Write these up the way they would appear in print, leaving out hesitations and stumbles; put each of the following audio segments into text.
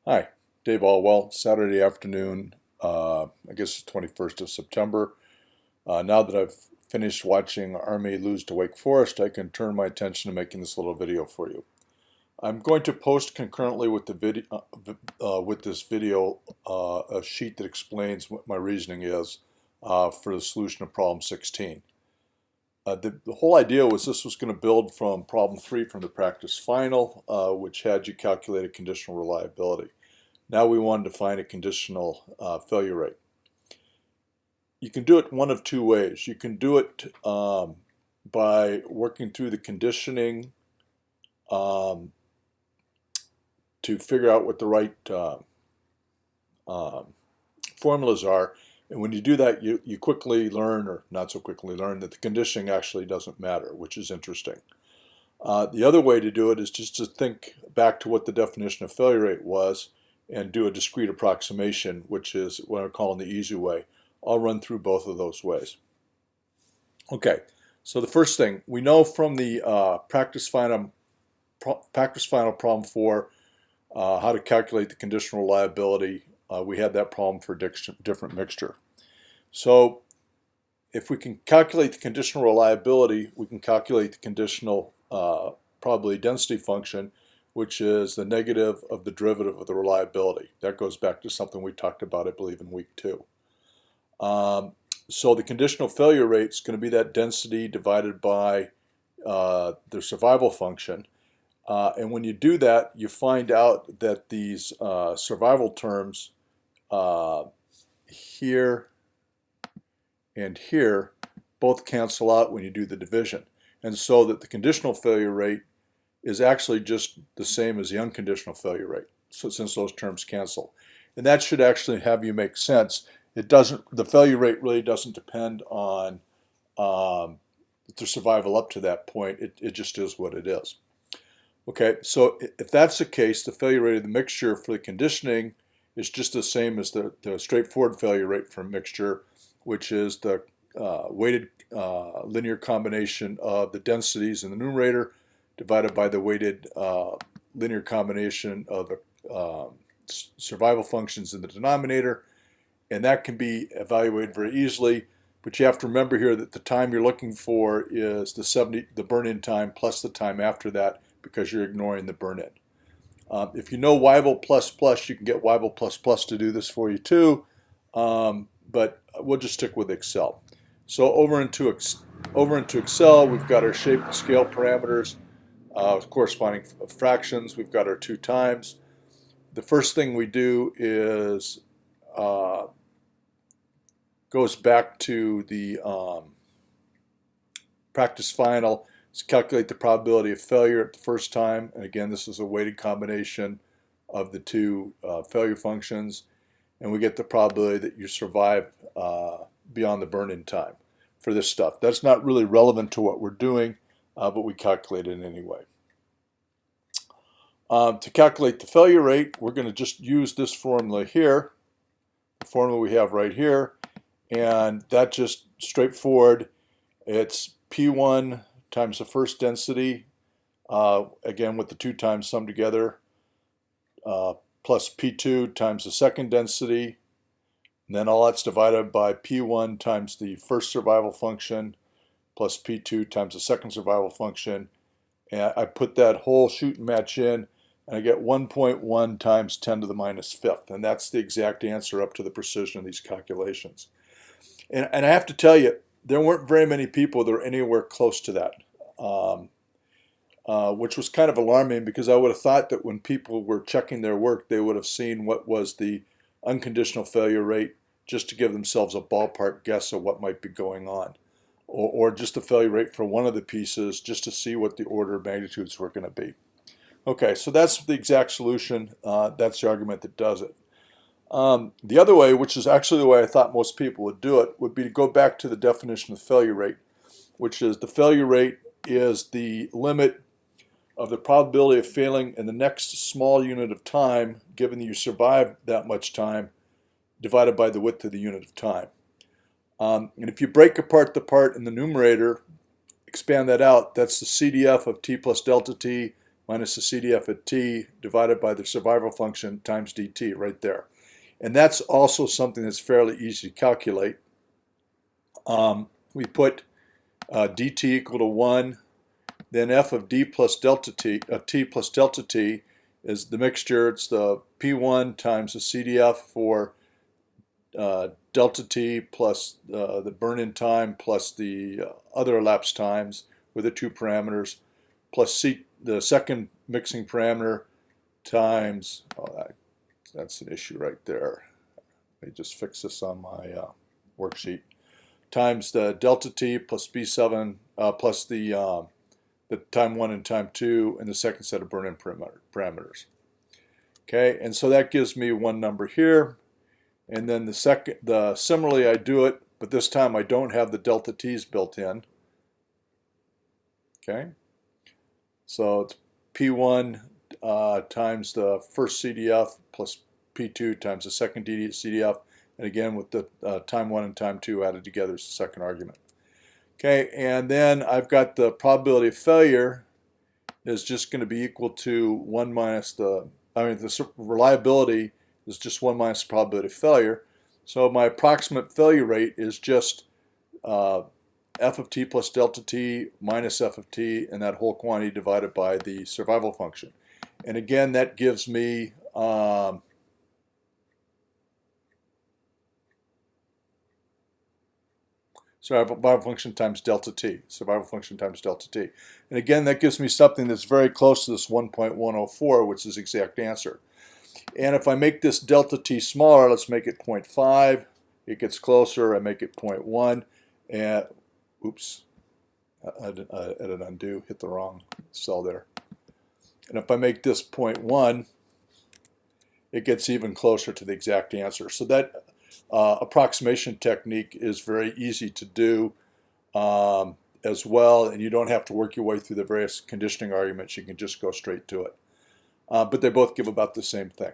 Hi, Dave Allwell, Saturday afternoon, I guess the 21st of September. Now that I've finished watching Army lose to Wake Forest, I can turn my attention to making this little video for you. I'm going to post concurrently with the video, with this video, a sheet that explains what my reasoning is for the solution of problem 16. The whole idea was this was going to build from problem 3 from the practice final, which had you calculate a conditional reliability. Now we wanted to find a conditional failure rate. You can do it one of two ways. You can do it by working through the conditioning to figure out what the right formulas are. And when you do that, you quickly learn, or not so quickly learn, that the conditioning actually doesn't matter, which is interesting. The other way to do it is just to think back to what the definition of failure rate was and do a discrete approximation, which is what I'm calling the easy way. I'll run through both of those ways. Okay, so the first thing, we know from the practice final problem 4 how to calculate the conditional reliability. We had that problem for different mixture. So if we can calculate the conditional reliability, we can calculate the conditional probability density function, which is the negative of the derivative of the reliability. That goes back to something we talked about, I believe, in week 2. So the conditional failure rate is going to be that density divided by the survival function. And when you do that, you find out that these survival terms here and here both cancel out when you do the division. And so that the conditional failure rate is actually just the same as the unconditional failure rate, so since those terms cancel. And that should actually have you make sense. The failure rate really doesn't depend on the survival up to that point. It just is what it is. Okay, so if that's the case, the failure rate of the mixture for the conditioning is just the same as the straightforward failure rate for a mixture, which is the weighted linear combination of the densities in the numerator divided by the weighted linear combination of the survival functions in the denominator. And that can be evaluated very easily, but you have to remember here that the time you're looking for is the burn-in time plus the time after that, because you're ignoring the burn-in. If you know Weibull++, you can get Weibull++ to do this for you too, but we'll just stick with Excel. So over into Excel, we've got our shape and scale parameters, corresponding fractions. We've got our 2 times. The first thing we do is goes back to the practice final. Let's calculate the probability of failure at the first time. And again, this is a weighted combination of the 2 failure functions. And we get the probability that you survive beyond the burn-in time for this stuff. That's not really relevant to what we're doing, but we calculate it anyway. To calculate the failure rate, we're going to just use this formula here, the formula we have right here, and that's just straightforward. It's P1 times the first density, again with the 2 times summed together, plus P2 times the second density, and then all that's divided by P1 times the first survival function plus P2 times the second survival function. And I put that whole shoot and match in, and I get 1.1 times 10 to the minus fifth. And that's the exact answer up to the precision of these calculations. And I have to tell you, there weren't very many people that were anywhere close to that, which was kind of alarming, because I would have thought that when people were checking their work, they would have seen what was the unconditional failure rate, just to give themselves a ballpark guess of what might be going on, or just the failure rate for one of the pieces, just to see what the order of magnitudes were going to be. Okay, so that's the exact solution. That's the argument that does it. The other way, which is actually the way I thought most people would do it, would be to go back to the definition of failure rate, which is the failure rate is the limit of the probability of failing in the next small unit of time, given that you survive that much time, divided by the width of the unit of time. And if you break apart the part in the numerator, expand that out, that's the CDF of t plus delta t minus the CDF at t divided by the survival function times dt right there. And that's also something that's fairly easy to calculate. We put dt equal to 1, then f of d plus delta t, t plus delta t is the mixture. It's the P1 times the CDF for delta t plus the burn-in time plus the other elapsed times with the two parameters, plus C, the second mixing parameter times, that's an issue right there. Let me just fix this on my worksheet. Times the delta t plus B7 plus the time 1 and time 2 and the second set of burn-in parameters. Okay, and so that gives me one number here. And then similarly I do it, but this time I don't have the delta t's built in. Okay, so it's P1 times the first CDF plus P2 times the second CDF, and again with the time 1 and time 2 added together as the second argument. Okay, and then I've got the probability of failure is just going to be equal to 1 minus the reliability is just 1 minus the probability of failure. So my approximate failure rate is just f of t plus delta t minus f of t and that whole quantity divided by the survival function. And again, that gives me survival function times delta t, survival function times delta t. And again, that gives me something that's very close to this 1.104, which is the exact answer. And if I make this delta t smaller, let's make it 0.5. It gets closer. I make it 0.1. And oops, I did an undo, hit the wrong cell there. And if I make this 0.1, it gets even closer to the exact answer. So that approximation technique is very easy to do as well, and you don't have to work your way through the various conditioning arguments. You can just go straight to it. But they both give about the same thing.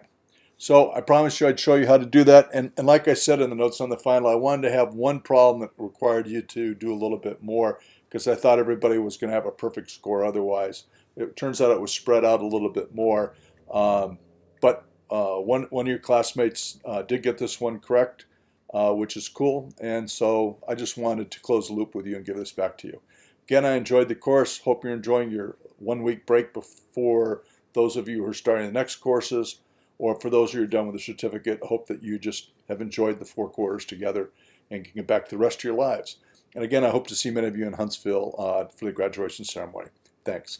So I promised you I'd show you how to do that. And like I said in the notes on the final, I wanted to have one problem that required you to do a little bit more because I thought everybody was going to have a perfect score otherwise. It turns out it was spread out a little bit more. But one of your classmates did get this one correct, which is cool. And so I just wanted to close the loop with you and give this back to you. Again, I enjoyed the course. Hope you're enjoying your 1 week break before those of you who are starting the next courses, or for those of you who are done with the certificate. I hope that you just have enjoyed the 4 quarters together and can get back to the rest of your lives. And again, I hope to see many of you in Huntsville for the graduation ceremony. Thanks.